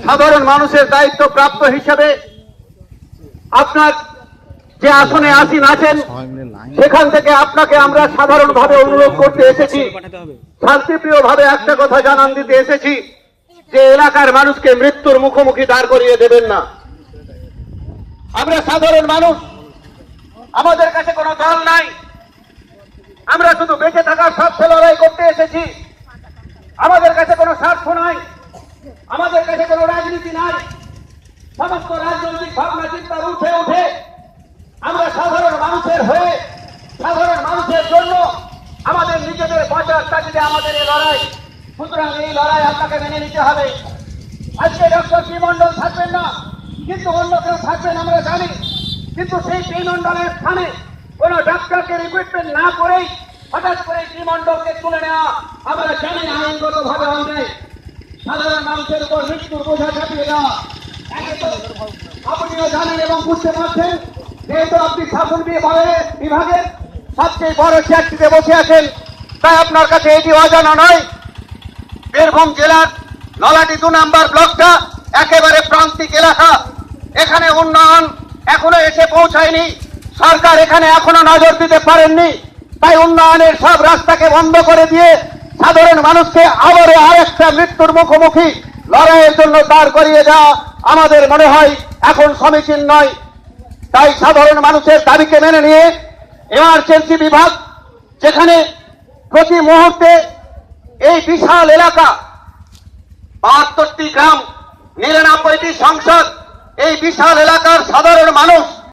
সাধারণ মানুষের দায়িত্ব প্রাপ্ত হিসেবে আপনার যে আসনে আসীন আছেন সেখান থেকে আপনাকে আমরা সাধারণভাবে অনুরোধ করতে এসেছি, শান্তিপ্রিয়ভাবে একটা কথা জানান দিতে এসেছি যে এলাকার মানুষকে মৃত্যুর মুখোমুখি দাঁড় করিয়ে দেবেন না। আমরা সাধারণ মানুষ, আমাদের কাছে কোনো দল নাই, আমরা শুধু বেঁচে থাকার স্বার্থে লড়াই করতে এসেছি। আমাদের কাছে কোনো স্বার্থ নাই, আমাদের কাছে কোনো রাজনীতি নাই। সমস্ত রাজনৈতিক ভাবনা চিন্তা উঠে উঠে আমরা সাধারণ মানুষের হয়ে, সাধারণ মানুষের জন্য, আমাদের নিজেদের বাঁচার তাগিদে আমাদের এই লড়াই। সুতরাং এই লড়াই আপনাকে মেনে নিতে হবে। আজকে ডক্টর পি মন্ডল থাকবেন না, কিন্তু অন্য কেউ থাকবেন আমরা জানি, কিন্তু সেই পি মন্ডলের স্থানে কোন ডাক্তারকে রিক্রুটমেন্ট না করেই হঠাৎ করে পি মন্ডলকে তুলে নেওয়া আমরা জানি আইনগত ভাবে অন্যায়। সাধারণ মানুষের উপর মৃত্যুর বোঝা চাপিয়ে দেওয়া আপনিও জানেন এবং বুঝতে পারছেন। যেহেতু আপনি শাসন বিভাগের সবচেয়ে বড় চেয়ারটিতে বসে আছেন, তাই আপনার কাছে এটি অজানা নয়। বীরভূম জেলার নলাটি 2 নম্বর ব্লকটা একেবারে প্রান্তিক এলাকা, এখানে উন্নয়ন এখনো এসে পৌঁছায়নি। সরকার এখানে এখনো নজর দিতে পারেননি, তাই উন্নয়নের সব রাস্তাকে বন্ধ করে দিয়ে সাধারণ মানুষকে আবারও আরেকটা মৃত্যুর মুখোমুখি লড়াইয়ের জন্য দাঁড় করিয়ে দেওয়া আমাদের মনে হয় এখন সমীচীন নয়। তাই সাধারণ মানুষের দাবিকে মেনে নিয়ে এমার্জেন্সি বিভাগ, যেখানে প্রতি মুহূর্তে এই বিশাল এলাকা 72টি গ্রাম, 99টি সংসদ, এই বিশাল এলাকার সাধারণ মানুষ